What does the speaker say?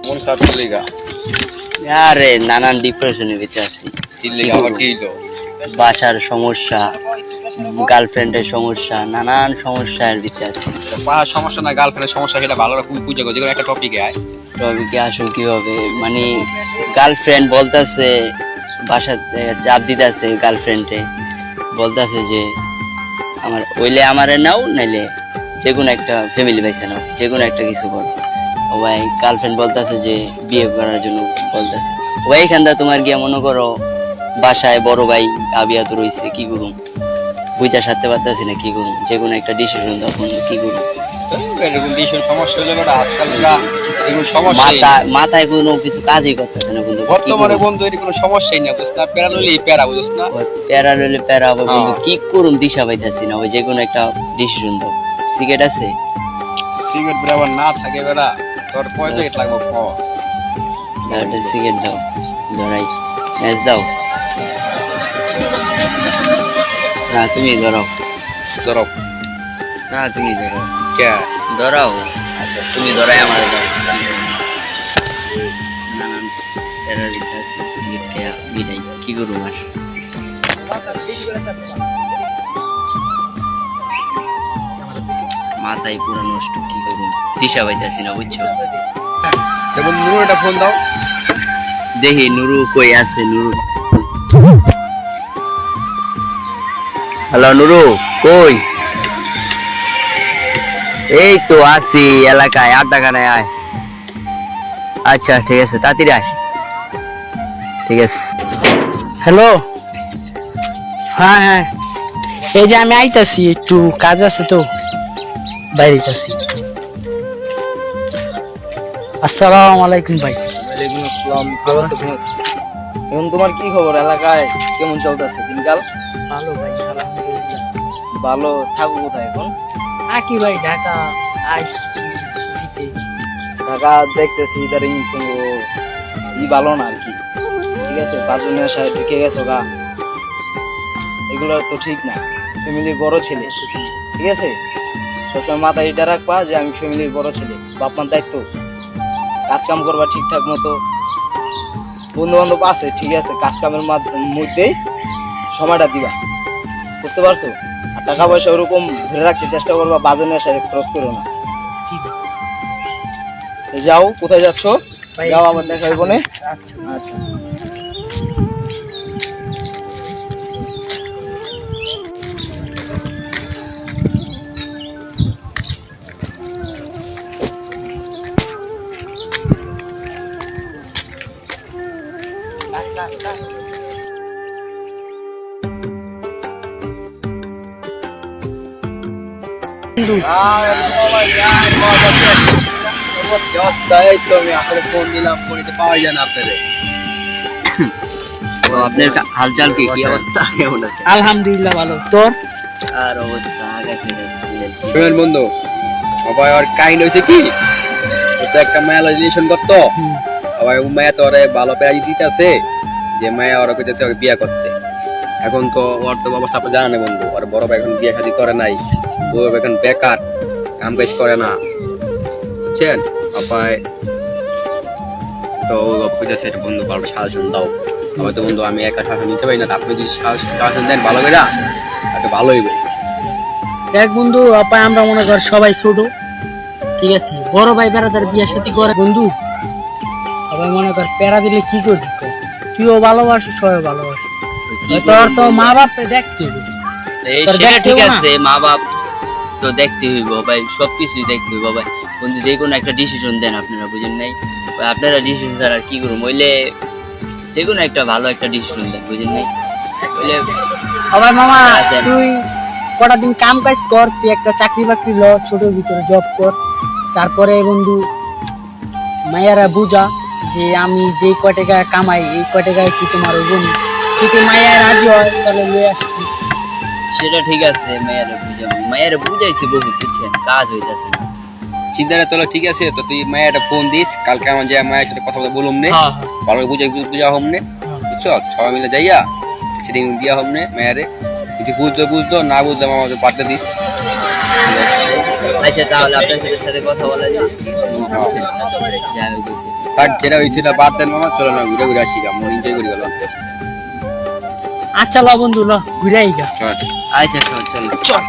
মন খারাপ লেগা আরে নানান ডিপ্রেশনের ভিতরে আছি। কি লেগা আবার কি হলো? বাসার সমস্যা, গার্লফ্রেন্ডের সমস্যা, নানান সমস্যার ভিতরে আছি। পাড়ার সমস্যা না গার্লফ্রেন্ডের সমস্যা সেটা ভালো করে বুঝে গো, যেকোনো একটা টপিকে আয়। টপিকে আসো কিভাবে, মানে গার্লফ্রেন্ড বলতেছে, বাসাতে চাপ দিতেছে, গার্লফ্রেন্ডে বলতেছে যে আমার ওইলে আমারে নাও, নাইলে যে কোনো একটা ফ্যামিলি বাইসে নাও, যে কোনো একটা কিছু করো। ও ভাই গার্লফ্রেন্ড বলতেছে যে বিয়ে করার জন্য বলতেছে। ও ভাই এখানটা তোমার গিয়া মনে করো বাসায় বড় ভাই আবিয়া তো রয়েছে, কি করুম বুঝা সারতে পারতেছি না, কি করুম, যে কোনো একটা ডিসিশন তখন কি করুম। এরকম ভীষণ সমস্যা হলে বেটা আজকালকার এরকম সমস্যা মাথায় কোনো কিছু কাজই করতেছে না বন্ধু। বর্তমানে বন্ধু এর কোনো সমস্যাই না, বুঝছ না? প্যারা লইলেই প্যারা, বুঝছ না? প্যারা লইলে প্যারা হবে বন্ধু, কি করুম দিশা পাইতাছি না। ওই যে কোনো একটা ডিসিশন দাও। সিগারেট আছে? সিগারেট আবার না থাকে বেটা, তোর কয় প্যাকেট লাগবে ক? একটা সিগারেট দাও, ধরাই ম্যাচ দাও। না তুমি ধরাও, ধরো না তুমি ধরো, কে ধরাও। আচ্ছা তুমি ধরাই আমার দাও। নানান প্যারার ভিতরে আছি, সিগারেট খেয়া বিদায়, কি করুম আর। মাথায় পুরো নষ্ট, কি করুম দিশা পাইতাছি না, বুঝছো? যেমন নুরু একটা ফোন দাও। দেখি নুরু কই আছে। নুরু, হ্যালো নুরু কই? এই তো আছি এলাকায়, আড্ডাখানায় আয়। আচ্ছা ঠিক আছে, তাড়াতাড়ি আয়। ঠিক আছে। হ্যালো, হ্যাঁ হ্যাঁ, এই যে আমি আইতাছি, একটু কাজ আছে তো বাইরে আছি। আসসালামু আলাইকুম ভাই। ওয়ালাইকুম আসসালাম। এখন তোমার কি খবর? এলাকায় কেমন চলতেছে দিনকাল? ভালো ভাই, আলহামদুলিল্লাহ। ভালো। থাকো কোথায় এখন? আকি ভাই, ঢাকা আসছি ছুটিতে। ঢাকা দেখতেছি ইদারিং তো ভালো না আর কি। ঠিক আছে, পাঁচজনের আশায় ঢুকে গেছো গা, এগুলো তো ঠিক না। ফ্যামিলির বড় ছেলে, ঠিক আছে, সবসময় মাথায় এটা রাখবা যে আমি ফ্যামিলির বড় ছেলে, বাপমার দায়িত্ব, কাজ কাম করবা ঠিকঠাক মতো। বন্ধু বান্ধব আছে, ঠিক আছে, কাজ কামের মধ্যেই সময়টা দিবা, বুঝতে পারছো? আর টাকা পয়সা ওরকম ধরে রাখতে চেষ্টা করবা, বাজে নেশায় খরচ করো না। ঠিক তো যাও, কোথায় যাচ্ছ? ভাই, যাও, আবার দেখা হইব না। আচ্ছা। আচ্ছা। বন্ধু, ফোন দিলাম, ফোনে পাওয়া যায় না আপনাদের। তো আপনার হালচাল কি, কি অবস্থা, কেমন আছে? আলহামদুলিল্লাহ ভালো। তোর? আর অবস্থা আগা থেকে শুনেন বন্ধু, সবাই আর কাহিনী হয়েছে কি, ও তো একটা মায়া রিলেশন করতো, আবার ও মায়া তো ওরে ভালো প্যারা দিতেছে যে মায়া ওরা কইতেছে ওকে বিয়ে করতে। এখন তো ওর তো অবস্থা আপনি জানেন বন্ধু, ওর বড় ভাই এখন বিয়ে শাদী করে নাই, ও এখন বেকার, কাম কাজ করে না, বুঝছেন? আপায় তো ও কইতেছে বন্ধু ভালো সাজেশন দাও। আবার তো বন্ধু আমি একা সাজেশন নিতে পারি না, আপনি যদি সাজেশন দেন ভালো করে তাকে ভালো হইব। দেখ বন্ধু, আপা আমরা মনে কর সবাই ছোট, ঠিক আছে, বড় ভাই বেড়াদার বিয়ে সাথে করে বন্ধু, সবাই মনে কর প্যারা দিলে কি করবি? তুইও ভালোবাসো, সবাই ভালোবাসো, তোর তো মা বাপকে দেখতে হবে। এই তোর সেটা দেখতে ঠিক হইবো না? আছে, মা বাপ তো দেখতে হইব ভাই, সবকিছুই দেখতে হইব ভাই। বন্ধু যে কোনো একটা ডিসিশন দেন, আপনারা বুঝেন নাই ভাই, আপনারা ডিসিশন ছাড়া আর কি করুম, হইলে যে কোনো একটা ভালো একটা ডিসিশন দেন, বুঝেন নাই? হইলে আবার মামা, আচ্ছা। তুই কটা দিন কাম কাজ কর, তুই একটা চাকরি বাকরি ল, ছোটোর ভিতরে জব কর, তারপরে বন্ধু মায়েরা বুঝা যে আমি যে কয় টাকা কামাই, এই কয় টাকায় কি তোমার ওই বোন, যদি মায়ের রাজি হয় তাহলে লয়ে আসবি। সেটা ঠিক আছে, মায়ের বুঝাইছি বহু, বুঝছেন, কাজ হইতাছে না। চিন্তাটা তোলা ঠিক আছে, তো তুই মায়ের একটা ফোন দিস, কালকে আমার যে মায়ের সাথে কথা বলতে বলুম নে, হ্যাঁ ভালো করে বুঝা হোম নে, বুঝছো? সবাই মিলে যাইয়া সেদিন দিয়া হোম নে মায়েরে, যদি বুঝতো না বুঝলাম আমাদের বার্তা দিস। আচ্ছা তাহলে আপনার সাথে কথা বলা যায়। যা হইতেছে থাক, যেটা হয়েছে না বাদ দেন মামা, চলো না ঘুরে ঘুরে আসি গা, মন এনজয় করি গেল। আচ্ছা ল বন্ধু ল ঘুরে আইগা। আচ্ছা চল চল